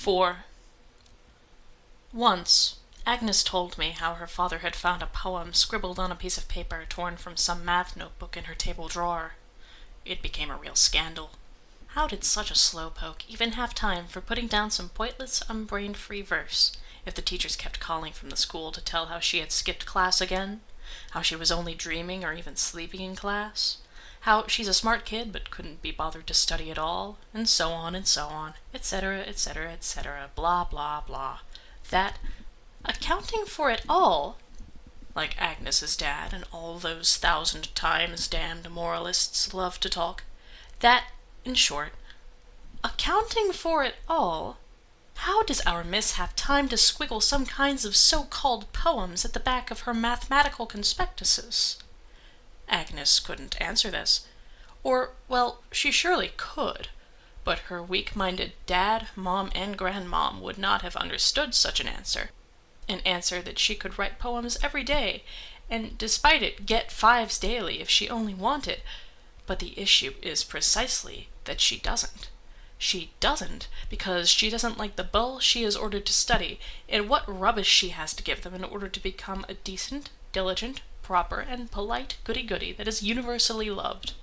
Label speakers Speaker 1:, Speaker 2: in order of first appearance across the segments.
Speaker 1: 4. Once, Agnes told me how her father had found a poem scribbled on a piece of paper torn from some math notebook in her table drawer. It became a real scandal. How did such a slowpoke even have time for putting down some pointless, unbrain-free verse if the teachers kept calling from the school to tell how she had skipped class again, how she was only dreaming or even sleeping in class, how she's a smart kid but couldn't be bothered to study at all, and so on, etc., etc., etc., blah, blah, blah. That, accounting for it all, like Agnes's dad and all those 1,000 times damned moralists love to talk, that, in short, accounting for it all, how does our miss have time to squiggle some kinds of so-called poems at the back of her mathematical conspectuses? Agnes couldn't answer this. Or, well, she surely could, but her weak-minded dad, mom, and grandmom would not have understood such an answer that she could write poems every day, and despite it get 5s daily if she only wanted. But the issue is precisely that she doesn't. She doesn't because she doesn't like the bull she is ordered to study, and what rubbish she has to give them in order to become a decent, diligent, proper, and polite goody-goody that is universally loved.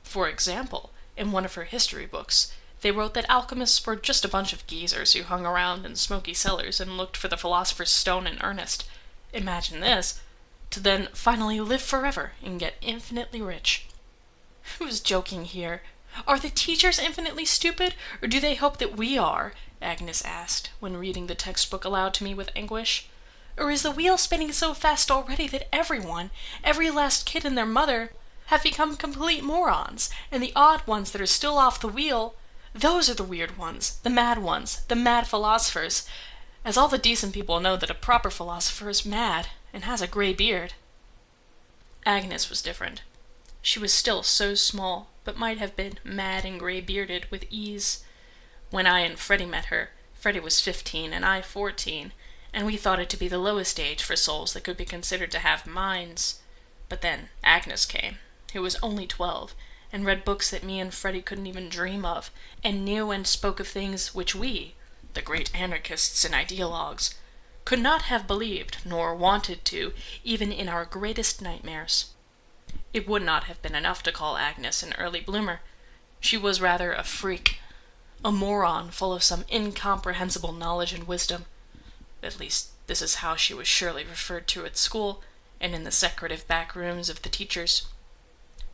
Speaker 1: For example, in one of her history books, they wrote that alchemists were just a bunch of geezers who hung around in smoky cellars and looked for the philosopher's stone in earnest. Imagine this, to then finally live forever and get infinitely rich. Who's joking here? Are the teachers infinitely stupid, or do they hope that we are? Agnes asked, when reading the textbook aloud to me with anguish. Or is the wheel spinning so fast already that everyone, every last kid and their mother, have become complete morons, and the odd ones that are still off the wheel, those are the weird ones, the mad philosophers, as all the decent people know that a proper philosopher is mad and has a gray beard. Agnes was different. She was still so small, but might have been mad and gray-bearded with ease. When I and Freddie met her, Freddie was 15 and I 14, and we thought it to be the lowest age for souls that could be considered to have minds. But then Agnes came, who was only 12, and read books that me and Freddie couldn't even dream of, and knew and spoke of things which we, the great anarchists and ideologues, could not have believed nor wanted to, even in our greatest nightmares. It would not have been enough to call Agnes an early bloomer. She was rather a freak, a moron full of some incomprehensible knowledge and wisdom. At least, this is how she was surely referred to at school, and in the secretive back rooms of the teachers.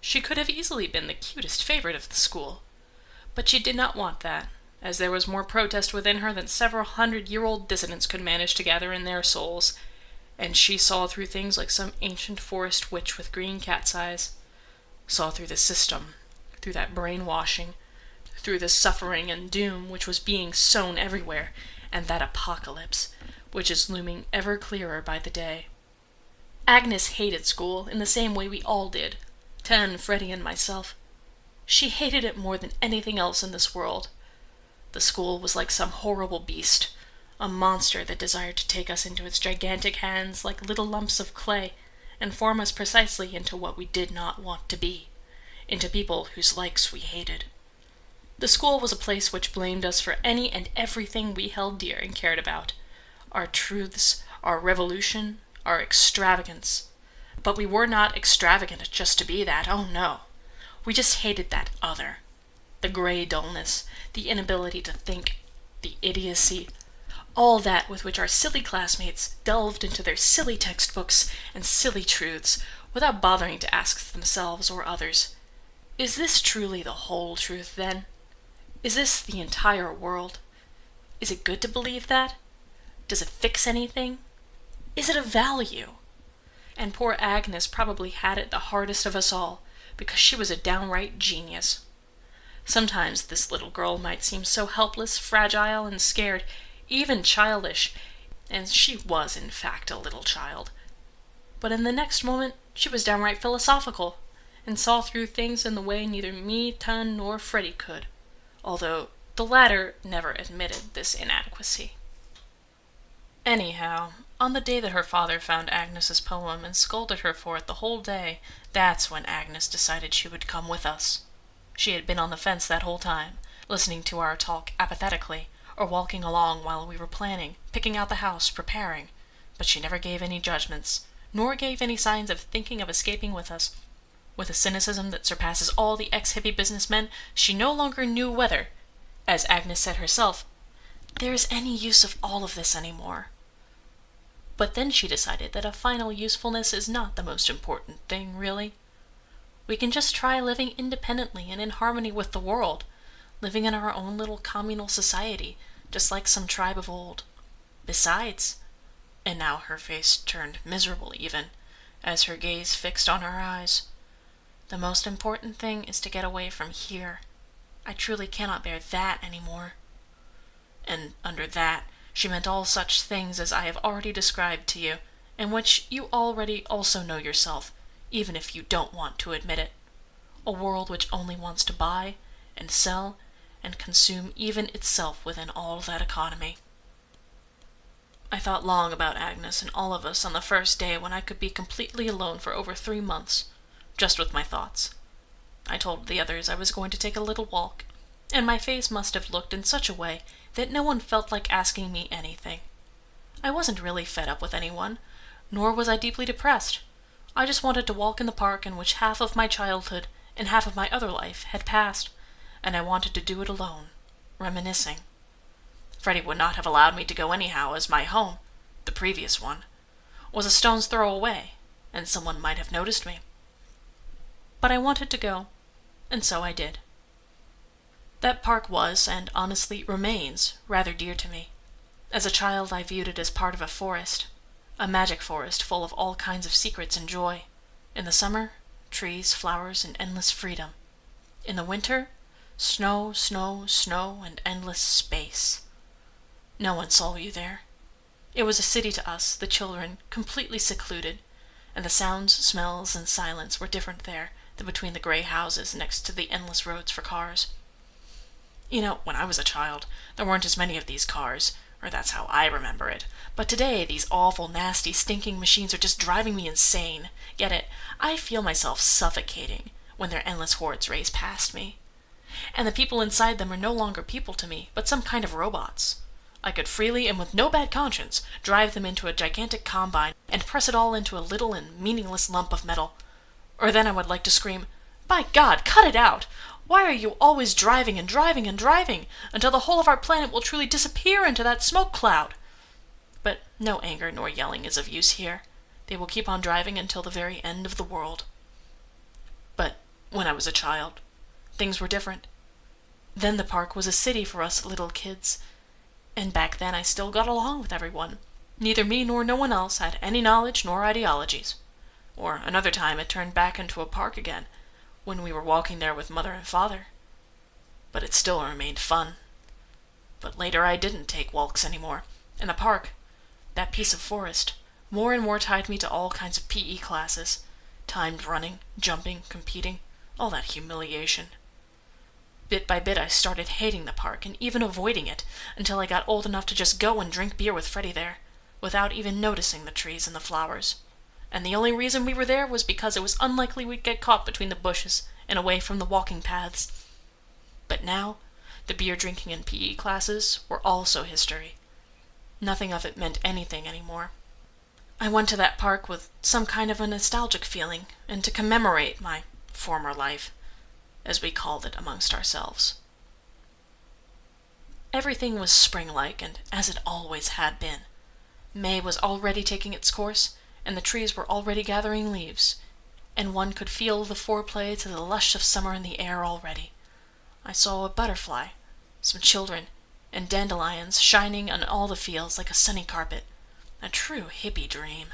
Speaker 1: She could have easily been the cutest favorite of the school, but she did not want that, as there was more protest within her than several 100-year-old dissidents could manage to gather in their souls, and she saw through things like some ancient forest witch with green cat's eyes, saw through the system, through that brainwashing, through the suffering and doom which was being sown everywhere, and that apocalypse, which is looming ever clearer by the day. Agnes hated school in the same way we all did, Ten, Freddie, and myself. She hated it more than anything else in this world. The school was like some horrible beast, a monster that desired to take us into its gigantic hands like little lumps of clay, and form us precisely into what we did not want to be, into people whose likes we hated. The school was a place which blamed us for any and everything we held dear and cared about, our truths, our revolution, our extravagance. But we were not extravagant just to be that, oh no. We just hated that other. The gray dullness, the inability to think, the idiocy, all that with which our silly classmates delved into their silly textbooks and silly truths without bothering to ask themselves or others, is this truly the whole truth then? Is this the entire world? Is it good to believe that? Does it fix anything? Is it of value? And poor Agnes probably had it the hardest of us all, because she was a downright genius. Sometimes this little girl might seem so helpless, fragile, and scared, even childish, and she was in fact a little child. But in the next moment she was downright philosophical, and saw through things in the way neither me, Tun, nor Freddie could, although the latter never admitted this inadequacy. Anyhow, on the day that her father found Agnes's poem and scolded her for it the whole day, that's when Agnes decided she would come with us. She had been on the fence that whole time, listening to our talk apathetically, or walking along while we were planning, picking out the house, preparing, but she never gave any judgments, nor gave any signs of thinking of escaping with us. With a cynicism that surpasses all the ex-hippie businessmen, she no longer knew whether, as Agnes said herself, there is any use of all of this anymore. But then she decided that a final usefulness is not the most important thing, really. We can just try living independently and in harmony with the world, living in our own little communal society, just like some tribe of old. Besides, and now her face turned miserable even, as her gaze fixed on our eyes, the most important thing is to get away from here. I truly cannot bear that anymore. And under that, she meant all such things as I have already described to you, and which you already also know yourself, even if you don't want to admit it. A world which only wants to buy and sell and consume even itself within all that economy. I thought long about Agnes and all of us on the first day when I could be completely alone for over 3 months, just with my thoughts. I told the others I was going to take a little walk, and my face must have looked in such a way that no one felt like asking me anything. I wasn't really fed up with anyone, nor was I deeply depressed. I just wanted to walk in the park in which half of my childhood and half of my other life had passed, and I wanted to do it alone, reminiscing. Freddie would not have allowed me to go anyhow, as my home, the previous one, was a stone's throw away, and someone might have noticed me. But I wanted to go, and so I did. That park was, and honestly remains, rather dear to me. As a child I viewed it as part of a forest, a magic forest full of all kinds of secrets and joy. In the summer, trees, flowers, and endless freedom. In the winter, snow, snow, snow, and endless space. No one saw you there. It was a city to us, the children, completely secluded, and the sounds, smells, and silence were different there than between the gray houses next to the endless roads for cars. You know, when I was a child, there weren't as many of these cars, or that's how I remember it. But today, these awful, nasty, stinking machines are just driving me insane. Get it? I feel myself suffocating when their endless hordes race past me. And the people inside them are no longer people to me, but some kind of robots. I could freely, and with no bad conscience, drive them into a gigantic combine and press it all into a little and meaningless lump of metal. Or then I would like to scream, "By God, cut it out! Why are you always driving and driving and driving, until the whole of our planet will truly disappear into that smoke cloud?" But no anger nor yelling is of use here. They will keep on driving until the very end of the world. But when I was a child, things were different. Then the park was a city for us little kids, and back then I still got along with everyone. Neither me nor no one else had any knowledge nor ideologies. Or another time it turned back into a park again, when we were walking there with Mother and Father. But it still remained fun. But later I didn't take walks anymore, and the park, that piece of forest, more and more tied me to all kinds of PE classes, timed running, jumping, competing, all that humiliation. Bit by bit I started hating the park and even avoiding it, until I got old enough to just go and drink beer with Freddie there, without even noticing the trees and the flowers. And the only reason we were there was because it was unlikely we'd get caught between the bushes and away from the walking paths. But now, the beer drinking and PE classes were also history. Nothing of it meant anything anymore. I went to that park with some kind of a nostalgic feeling, and to commemorate my former life, as we called it amongst ourselves. Everything was spring-like, and as it always had been. May was already taking its course, and the trees were already gathering leaves, and one could feel the foreplay to the lush of summer in the air already. I saw a butterfly, some children, and dandelions shining on all the fields like a sunny carpet. A true hippie dream.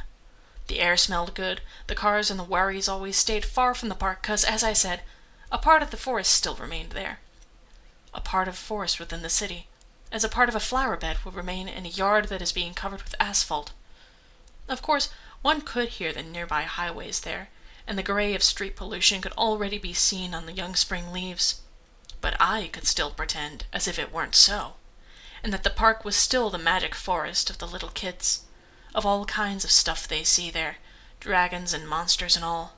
Speaker 1: The air smelled good, the cars and the worries always stayed far from the park, 'cause, as I said, a part of the forest still remained there. A part of forest within the city, as a part of a flower bed would remain in a yard that is being covered with asphalt. Of course, one could hear the nearby highways there, and the gray of street pollution could already be seen on the young spring leaves. But I could still pretend as if it weren't so, and that the park was still the magic forest of the little kids, of all kinds of stuff they see there, dragons and monsters and all.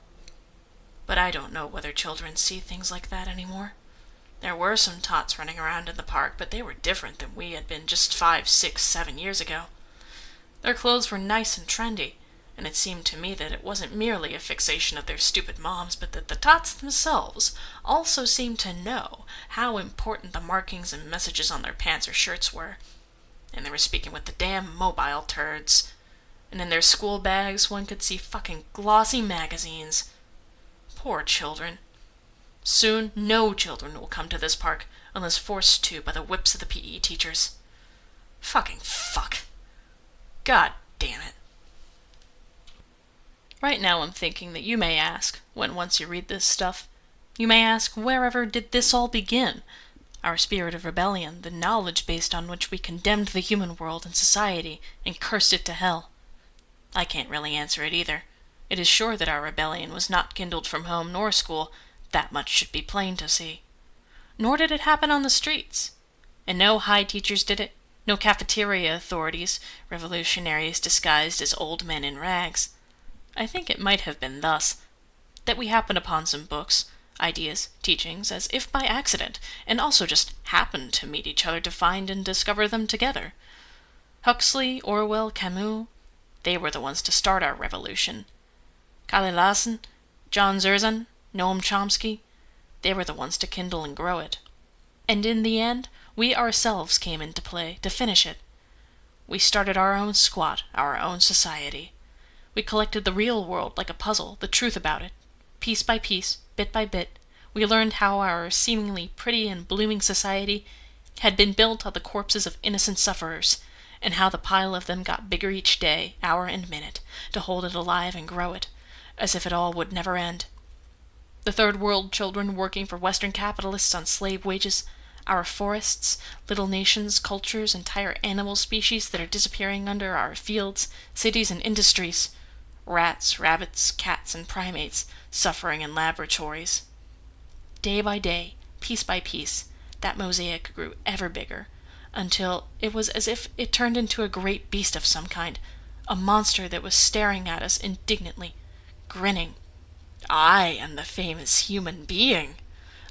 Speaker 1: But I don't know whether children see things like that anymore. There were some tots running around in the park, but they were different than we had been just 5, 6, 7 years ago. Their clothes were nice and trendy, and it seemed to me that it wasn't merely a fixation of their stupid moms, but that the tots themselves also seemed to know how important the markings and messages on their pants or shirts were. And they were speaking with the damn mobile turds. And in their school bags one could see fucking glossy magazines. Poor children. Soon no children will come to this park unless forced to by the whips of the PE teachers. Fucking fuck. God damn it. Right now I'm thinking that you may ask, when once you read this stuff, you may ask, wherever did this all begin? Our spirit of rebellion, the knowledge based on which we condemned the human world and society and cursed it to hell. I can't really answer it either. It is sure that our rebellion was not kindled from home nor school, that much should be plain to see. Nor did it happen on the streets. And no high teachers did it, no cafeteria authorities, revolutionaries disguised as old men in rags. I think it might have been thus, that we happened upon some books, ideas, teachings, as if by accident, and also just happened to meet each other to find and discover them together. Huxley, Orwell, Camus, they were the ones to start our revolution. Kalle Lassen, John Zerzan, Noam Chomsky, they were the ones to kindle and grow it. And in the end, we ourselves came into play to finish it. We started our own squat, our own society. We collected the real world like a puzzle, the truth about it. Piece by piece, bit by bit, we learned how our seemingly pretty and blooming society had been built on the corpses of innocent sufferers, and how the pile of them got bigger each day, hour and minute, to hold it alive and grow it, as if it all would never end. The third world children working for Western capitalists on slave wages, our forests, little nations, cultures, entire animal species that are disappearing under our fields, cities, and industries. Rats, rabbits, cats, and primates suffering in laboratories. Day by day, piece by piece, that mosaic grew ever bigger, until it was as if it turned into a great beast of some kind, a monster that was staring at us indignantly, grinning. I am the famous human being.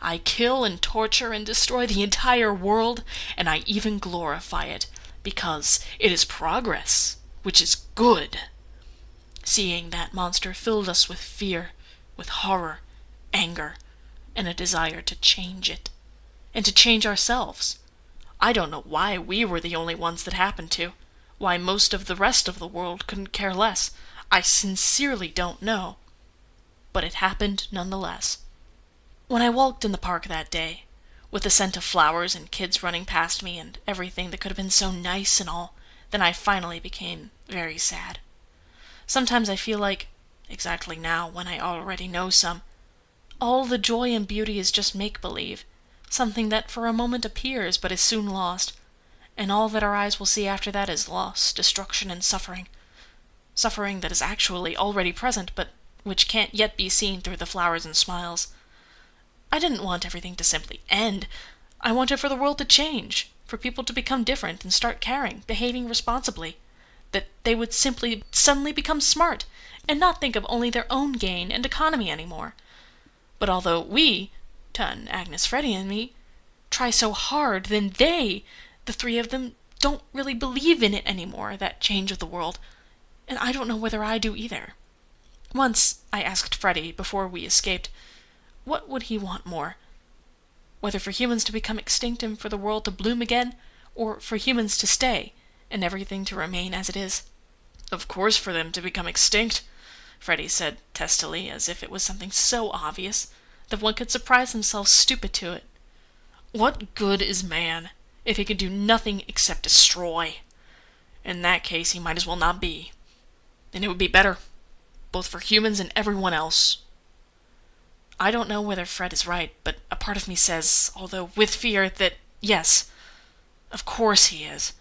Speaker 1: I kill and torture and destroy the entire world, and I even glorify it, because it is progress, which is good. Seeing that monster filled us with fear, with horror, anger, and a desire to change it, and to change ourselves. I don't know why we were the only ones that happened to, why most of the rest of the world couldn't care less. I sincerely don't know. But it happened nonetheless. When I walked in the park that day, with the scent of flowers and kids running past me and everything that could have been so nice and all, then I finally became very sad. Sometimes I feel like, exactly now when I already know some, all the joy and beauty is just make-believe, something that for a moment appears but is soon lost, and all that our eyes will see after that is loss, destruction, and suffering. Suffering that is actually already present, but which can't yet be seen through the flowers and smiles. I didn't want everything to simply end. I wanted for the world to change, for people to become different and start caring, behaving responsibly, that they would simply suddenly become smart, and not think of only their own gain and economy anymore. But although we, Tun, Agnes, Freddie, and me, try so hard, then they, the three of them, don't really believe in it anymore, that change of the world, and I don't know whether I do either. Once I asked Freddie, before we escaped, what would he want more? Whether for humans to become extinct and for the world to bloom again, or for humans to stay, and everything to remain as it is? Of course for them to become extinct, Freddie said testily, as if it was something so obvious that one could surprise themselves stupid to it. What good is man, if he can do nothing except destroy? In that case he might as well not be. And it would be better, both for humans and everyone else. I don't know whether Fred is right, but a part of me says, although with fear, that yes, of course he is.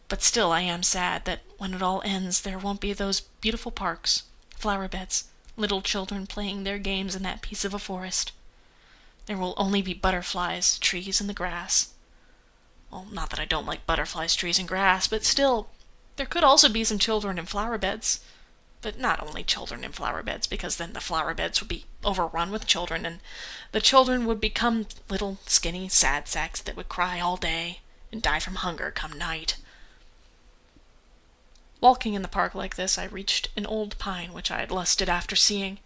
Speaker 1: But still I am sad that when it all ends there won't be those beautiful parks, flower beds, little children playing their games in that piece of a forest. There will only be butterflies, trees, and the grass. Well, not that I don't like butterflies, trees, and grass, but still, there could also be some children in flower beds. But not only children in flower beds, because then the flower beds would be overrun with children, and the children would become little skinny sad sacks that would cry all day and die from hunger come night. Walking in the park like this, I reached an old pine which I had lusted after seeing.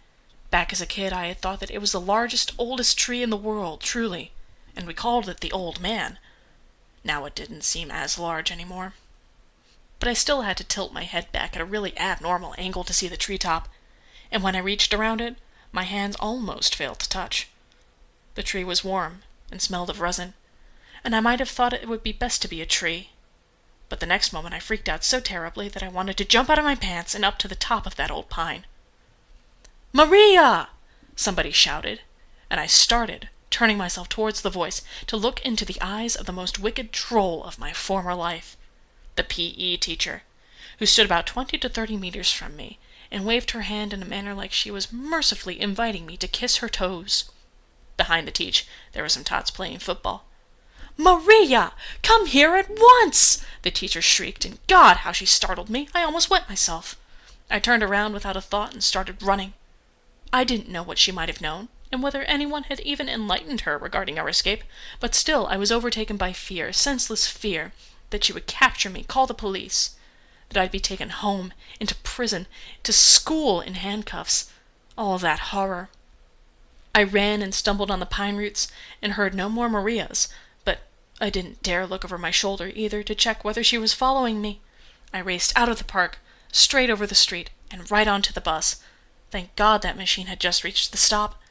Speaker 1: Back as a kid, I had thought that it was the largest, oldest tree in the world, truly, and we called it the Old Man. Now it didn't seem as large anymore. But I still had to tilt my head back at a really abnormal angle to see the treetop, and when I reached around it, my hands almost failed to touch. The tree was warm and smelled of resin, and I might have thought it would be best to be a tree. But the next moment I freaked out so terribly that I wanted to jump out of my pants and up to the top of that old pine. "Maria!" somebody shouted, and I started, turning myself towards the voice, to look into the eyes of the most wicked troll of my former life, the P.E. teacher, who stood about 20 to 30 meters from me, and waved her hand in a manner like she was mercifully inviting me to kiss her toes. Behind the teach, there were some tots playing football. "Maria! Come here at once!" the teacher shrieked, and God, how she startled me! I almost wet myself. I turned around without a thought and started running. I didn't know what she might have known, and whether anyone had even enlightened her regarding our escape, but still I was overtaken by fear, senseless fear, that she would capture me, call the police, that I'd be taken home, into prison, to school in handcuffs, all that horror. I ran and stumbled on the pine roots, and heard no more Marias, but I didn't dare look over my shoulder either to check whether she was following me. I raced out of the park, straight over the street, and right onto the bus. Thank God that machine had just reached the stop.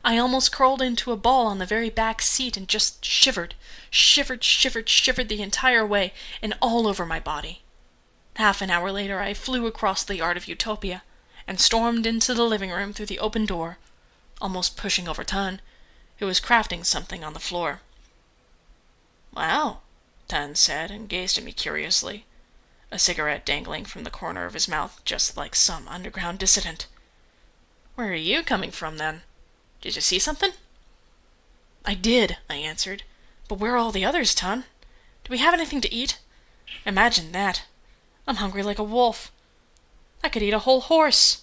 Speaker 1: I almost curled into a ball on the very back seat and just shivered the entire way and all over my body. Half an hour later I flew across the yard of Utopia and stormed into the living room through the open door, almost pushing over Tan, who was crafting something on the floor. "Wow," Tan said, and gazed at me curiously, a cigarette dangling from the corner of his mouth just like some underground dissident. "Where are you coming from, then? Did you see something?" "I did," I answered. "But where are all the others, Tan? Do we have anything to eat? Imagine that. I'm hungry like a wolf. I could eat a whole horse."